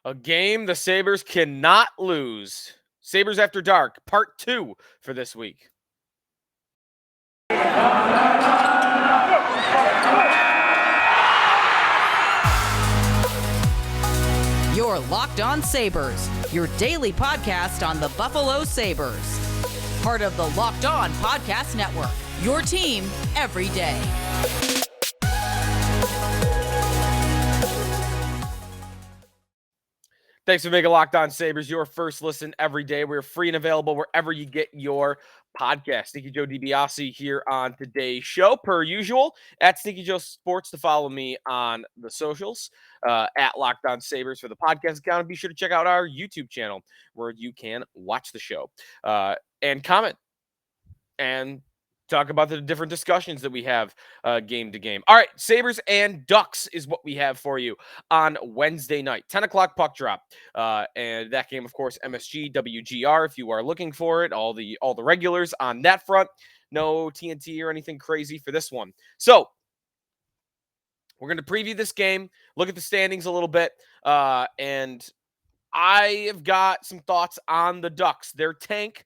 A game the Sabres cannot lose. Sabres After Dark, Part 2 for this week. You're Locked On Sabres, your daily podcast on the Buffalo Sabres. Part of the Locked On Podcast Network, your team every day. Thanks for making Locked On Sabres your first listen every day. We're free and available wherever you get your podcast. Sneaky Joe DiBiase here on today's show, per usual, at Sneaky Joe Sports to follow me on the socials, at Locked On Sabres for the podcast account. And be sure to check out our YouTube channel where you can watch the show and comment and talk about the different discussions that we have game to game. All right, Sabres and Ducks is what we have for you on Wednesday night. 10 o'clock puck drop. And that game, of course, MSG, WGR, if you are looking for it. All the regulars on that front. No TNT or anything crazy for this one. So, we're going to preview this game, look at the standings a little bit, and I have got some thoughts on the Ducks. Their tank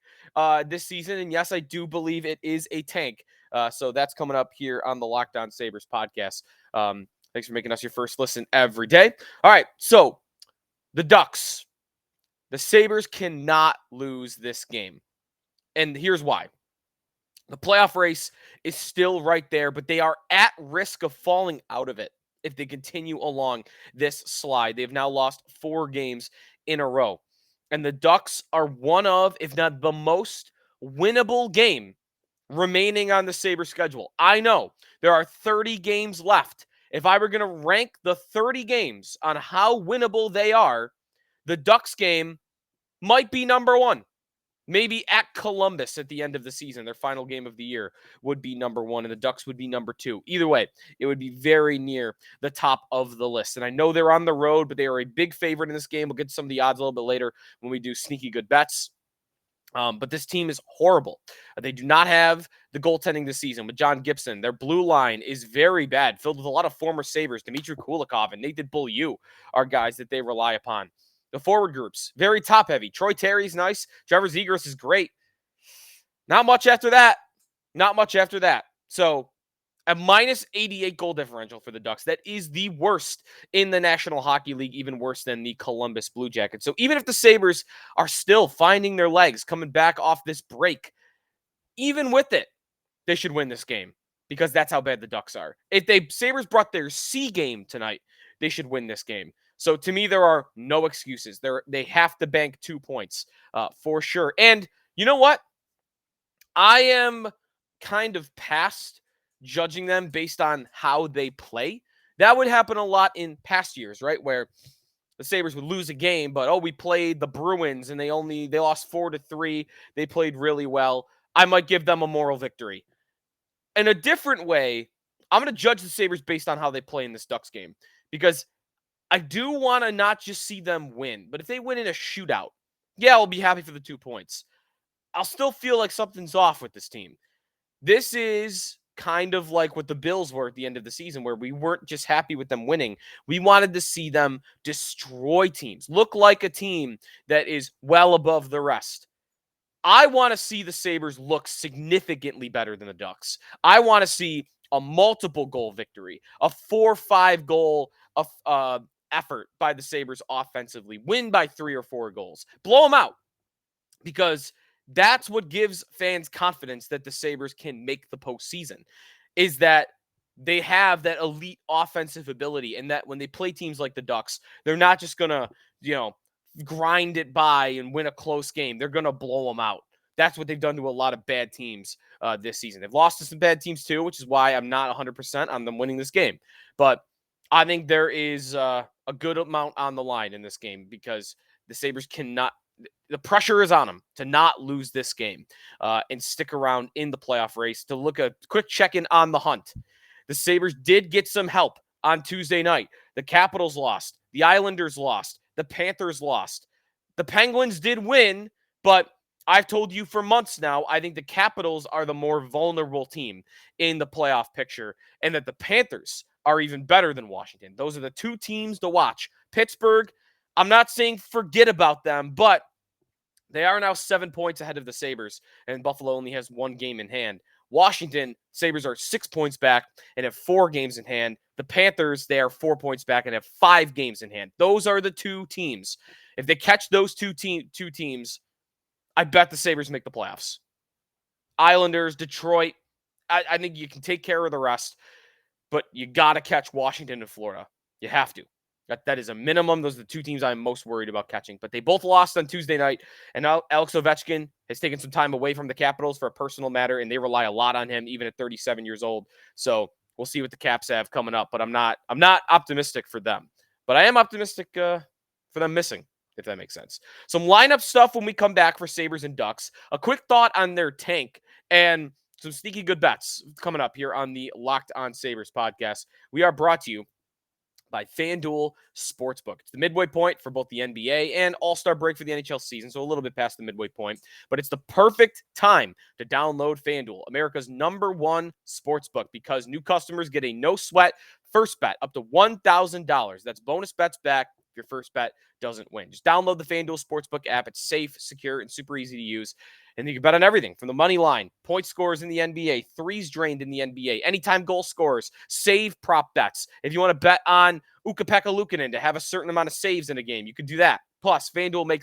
this season, and yes, I do believe it is a tank. So that's coming up here on the Locked On Sabres podcast. Thanks for making us your first listen every day. All right, so the Ducks. The Sabres cannot lose this game. And here's why. The playoff race is still right there, but they are at risk of falling out of it if they continue along this slide. They've now lost 4 games in a row. And the Ducks are one of, if not the most winnable game remaining on the Sabres schedule. I know there are 30 games left. If I were going to rank the 30 games on how winnable they are, the Ducks game might be number 1. Maybe at Columbus at the end of the season, their final game of the year would be number 1, and the Ducks would be number 2. Either way, it would be very near the top of the list. And I know they're on the road, but they are a big favorite in this game. We'll get to some of the odds a little bit later when we do sneaky good bets. But this team is horrible. They do not have the goaltending this season with John Gibson. Their blue line is very bad, filled with a lot of former Sabres. Dmitry Kulikov and Nathan Beaulieu are guys that they rely upon. The forward groups, very top-heavy. Troy Terry's nice. Trevor Zegras is great. Not much after that. Not much after that. So, a minus 88 goal differential for the Ducks. That is the worst in the National Hockey League, even worse than the Columbus Blue Jackets. So, even if the Sabres are still finding their legs, coming back off this break, even with it, they should win this game because that's how bad the Ducks are. If the Sabres brought their C game tonight, they should win this game. So to me, there are no excuses. They have to bank 2 points for sure. And you know what? I am kind of past judging them based on how they play. That would happen a lot in past years, right? Where the Sabres would lose a game, but we played the Bruins and they lost 4-3. They played really well. I might give them a moral victory. In a different way, I'm going to judge the Sabres based on how they play in this Ducks game because I do want to not just see them win, but if they win in a shootout, yeah, I'll be happy for the 2 points. I'll still feel like something's off with this team. This is kind of like what the Bills were at the end of the season, where we weren't just happy with them winning. We wanted to see them destroy teams, look like a team that is well above the rest. I want to see the Sabres look significantly better than the Ducks. I want to see a multiple goal victory, a 4-5 goal effort by the Sabres offensively, win by 3 or 4 goals, blow them out, because that's what gives fans confidence that the Sabres can make the postseason, is that they have that elite offensive ability, and that when they play teams like the Ducks, they're not just going to, grind it by and win a close game. They're going to blow them out. That's what they've done to a lot of bad teams this season. They've lost to some bad teams too, which is why I'm not 100% on them winning this game. But I think there is a good amount on the line in this game because the Sabres cannot – the pressure is on them to not lose this game and stick around in the playoff race. To look a quick check-in on the hunt. The Sabres did get some help on Tuesday night. The Capitals lost. The Islanders lost. The Panthers lost. The Penguins did win, but I've told you for months now, I think the Capitals are the more vulnerable team in the playoff picture, and that the Panthers are even better than Washington. Those are the 2 teams to watch. Pittsburgh, I'm not saying forget about them, but they are now 7 points ahead of the Sabres, and Buffalo only has one game in hand. Washington, Sabres are 6 points back and have 4 games in hand. The Panthers, they are 4 points back and have 5 games in hand. Those are the two teams. If they catch those two teams, I bet the Sabres make the playoffs. Islanders, Detroit, I think you can take care of the rest, but you got to catch Washington and Florida. You have to. That is a minimum. Those are the two teams I'm most worried about catching. But they both lost on Tuesday night, and now Alex Ovechkin has taken some time away from the Capitals for a personal matter, and they rely a lot on him, even at 37 years old. So we'll see what the Caps have coming up. But I'm not optimistic for them. But I am optimistic for them missing, if that makes sense. Some lineup stuff when we come back for Sabres and Ducks. A quick thought on their tank and some sneaky good bets coming up here on the Locked On Sabres podcast. We are brought to you by FanDuel Sportsbook. It's the midway point for both the NBA and All-Star break for the NHL season, so a little bit past the midway point, but it's the perfect time to download FanDuel, America's #1 sportsbook, because new customers get a no-sweat first bet up to $1,000. That's bonus bets back if your first bet doesn't win. Just download the FanDuel Sportsbook app. It's safe, secure, and super easy to use. And you can bet on everything from the money line, point scores in the NBA, threes drained in the NBA, anytime goal scorers, save prop bets. If you want to bet on Ukko-Pekka Luukkonen to have a certain amount of saves in a game, you can do that. Plus, FanDuel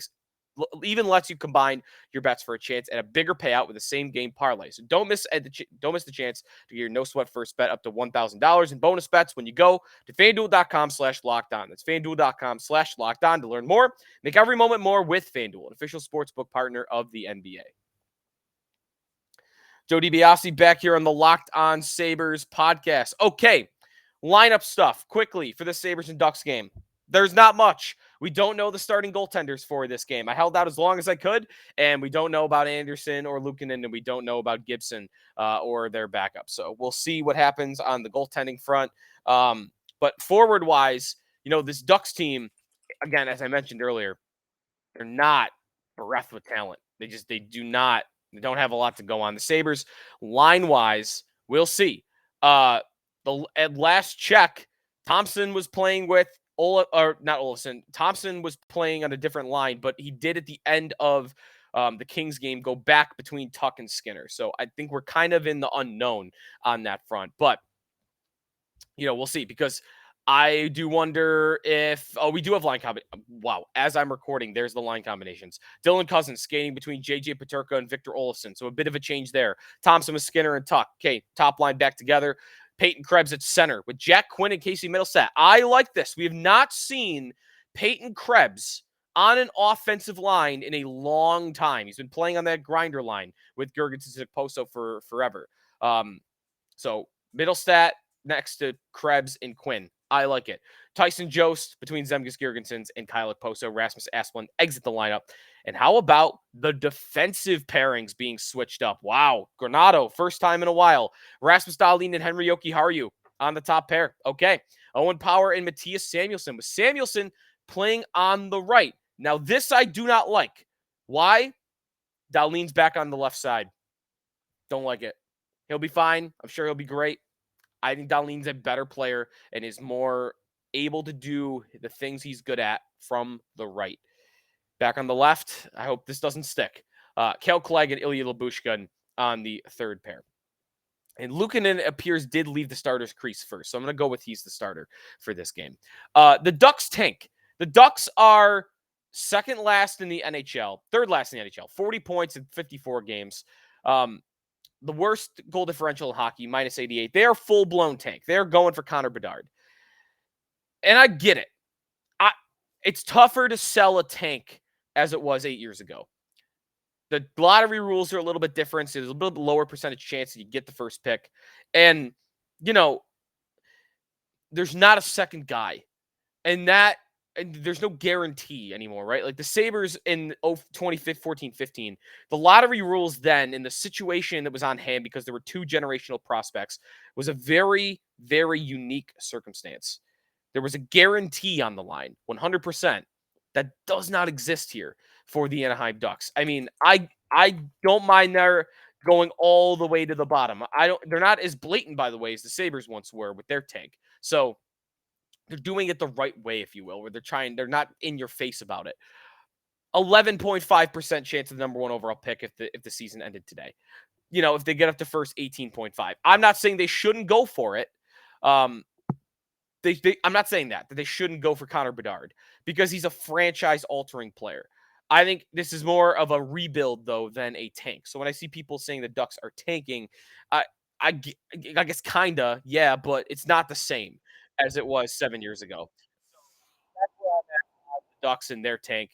even lets you combine your bets for a chance at a bigger payout with the same game parlay. So don't miss the chance to get your no sweat first bet up to $1,000 in bonus bets when you go to FanDuel.com/lockedon. That's FanDuel.com/lockedon to learn more. Make every moment more with FanDuel, an official sportsbook partner of the NBA. Joe DiBiase back here on the Locked On Sabres podcast. Okay, lineup stuff quickly for the Sabres and Ducks game. There's not much. We don't know the starting goaltenders for this game. I held out as long as I could, and we don't know about Anderson or Luukkonen, and we don't know about Gibson or their backup. So we'll see what happens on the goaltending front. But forward-wise, this Ducks team, again, as I mentioned earlier, they're not bereft with talent. They don't have a lot to go on. The Sabres, line-wise, we'll see. At last check, Thompson was playing with Thompson was playing on a different line, but he did at the end of the Kings game go back between Tuck and Skinner. So I think we're kind of in the unknown on that front. But, we'll see, because I do wonder if we do have line combinations. Wow. As I'm recording, there's the line combinations. Dylan Cozens skating between JJ Peterka and Victor Olofsson. So a bit of a change there. Thompson with Skinner and Tuck. Okay, top line back together. Peyton Krebs at center with Jack Quinn and Casey Middlestat. I like this. We have not seen Peyton Krebs on an offensive line in a long time. He's been playing on that grinder line with Girgensons and Poso for forever. So Middlestat next to Krebs and Quinn. I like it. Tyson Jost between Zemgus Girgensons and Kyle Poso. Rasmus Asplund exit the lineup. And how about the defensive pairings being switched up? Wow. Granato, first time in a while. Rasmus Dahlin and Henry Jokiharju on the top pair. Okay. Owen Power and Matthias Samuelsson, with Samuelsson playing on the right. Now, this I do not like. Why? Dahlin's back on the left side. Don't like it. He'll be fine. I'm sure he'll be great. I think Dahlin's a better player and is more able to do the things he's good at from the right. Back on the left, I hope this doesn't stick. Kale Clegg and Ilya Lyubushkin on the third pair. And Luukkonen appears did leave the starter's crease first, so I'm going to go with he's the starter for this game. The Ducks tank. The Ducks are second last in the NHL, third last in the NHL, 40 points in 54 games. The worst goal differential in hockey, minus 88. They are full-blown tank. They're going for Connor Bedard. And I get it. It's tougher to sell a tank as it was 8 years ago. The lottery rules are a little bit different. So there's a little bit lower percentage chance that you get the first pick. And, there's not a second guy. And there's no guarantee anymore, right? Like the Sabres in 2014-15, the lottery rules then, in the situation that was on hand because there were two generational prospects, was a very, very unique circumstance. There was a guarantee on the line, 100%. That does not exist here for the Anaheim Ducks. I mean, I don't mind their going all the way to the bottom. They're not as blatant, by the way, as the Sabres once were with their tank. So they're doing it the right way, if you will, where they're not in your face about it. 11.5% chance of the number 1 overall pick if the season ended today. If they get up to first, 18.5. I'm not saying they shouldn't go for it. Um, I'm not saying that they shouldn't go for Connor Bedard because he's a franchise-altering player. I think this is more of a rebuild, though, than a tank. So when I see people saying the Ducks are tanking, I, I guess kinda, yeah, but it's not the same as it was 7 years ago. That's where I'm at, the Ducks in their tank.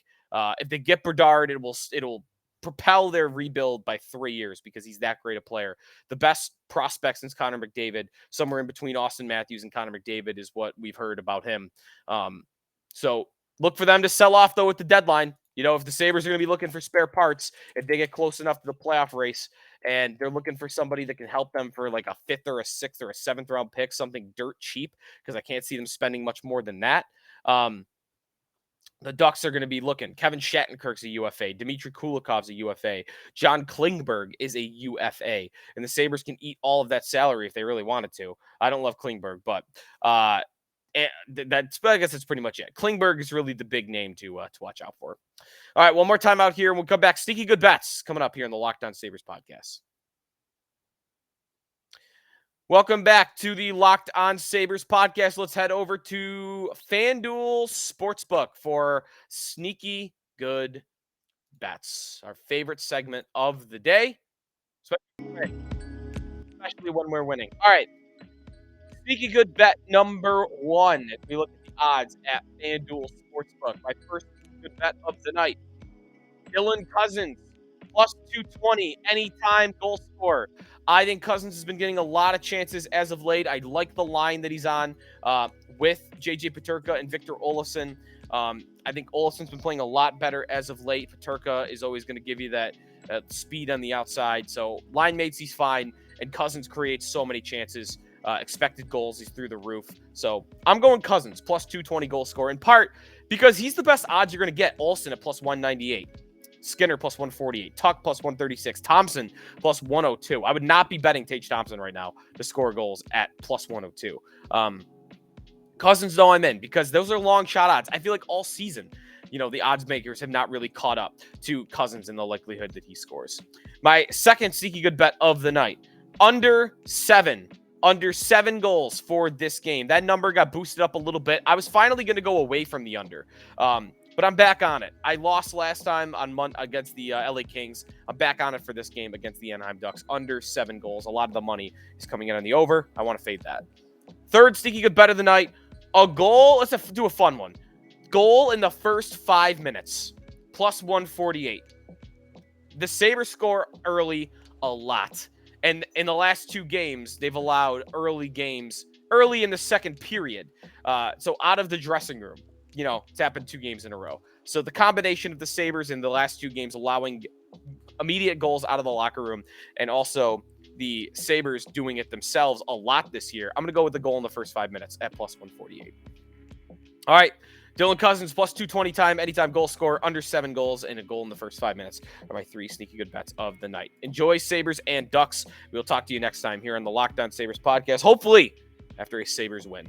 If they get Bedard, it'll propel their rebuild by 3 years because he's that great a player. The best prospect since Connor McDavid, somewhere in between Austin Matthews and Connor McDavid, is what we've heard about him. So look for them to sell off though at the deadline. If the Sabres are going to be looking for spare parts, if they get close enough to the playoff race and they're looking for somebody that can help them for like a 5th or a 6th or a 7th round pick, something dirt cheap, because I can't see them spending much more than that. The Ducks are going to be looking. Kevin Shattenkirk's a UFA. Dmitry Kulikov's a UFA. John Klingberg is a UFA. And the Sabres can eat all of that salary if they really wanted to. I don't love Klingberg, but I guess that's pretty much it. Klingberg is really the big name to watch out for. All right, one more time out here, and we'll come back. Sneaky good bets coming up here in the Locked On Sabres podcast. Welcome back to the Locked On Sabres podcast. Let's head over to FanDuel Sportsbook for sneaky good bets, our favorite segment of the day, especially when we're winning. All right, sneaky good bet number 1. If we look at the odds at FanDuel Sportsbook, my first good bet of the night, Dylan Cozens, plus 220, anytime goal scorer. I think Cozens has been getting a lot of chances as of late. I like the line that he's on with J.J. Peterka and Victor Olofsson. I think Olofsson's been playing a lot better as of late. Peterka is always going to give you that speed on the outside. So line mates, he's fine. And Cozens creates so many chances. Expected goals, he's through the roof. So I'm going Cozens, plus 220 goal scorer, in part because he's the best odds you're going to get. Olsen at plus 198. Skinner plus 148, Tuck plus 136, Thompson plus 102. I would not be betting Tage Thompson right now to score goals at plus 102. Cozens, though, I'm in because those are long shot odds. I feel like all season, the odds makers have not really caught up to Cozens in the likelihood that he scores. My second sneaky good bet of the night, under 7 goals for this game. That number got boosted up a little bit. I was finally going to go away from the under. But I'm back on it. I lost last time against the LA Kings. I'm back on it for this game against the Anaheim Ducks. Under 7 goals. A lot of the money is coming in on the over. I want to fade that. Third sneaky good bet of the night. A goal. Let's do a fun one. Goal in the first 5 minutes. Plus 148. The Sabres score early a lot. And in the last 2 games, they've allowed early games early in the second period. So out of the dressing room. It's happened 2 games in a row. So the combination of the Sabres in the last 2 games allowing immediate goals out of the locker room and also the Sabres doing it themselves a lot this year, I'm going to go with the goal in the first 5 minutes at plus 148. All right, Dylan Cozens plus 220 time, anytime goal scorer, under 7 goals, and a goal in the first 5 minutes are my 3 sneaky good bets of the night. Enjoy Sabres and Ducks. We'll talk to you next time here on the Locked On Sabres podcast, hopefully after a Sabres win.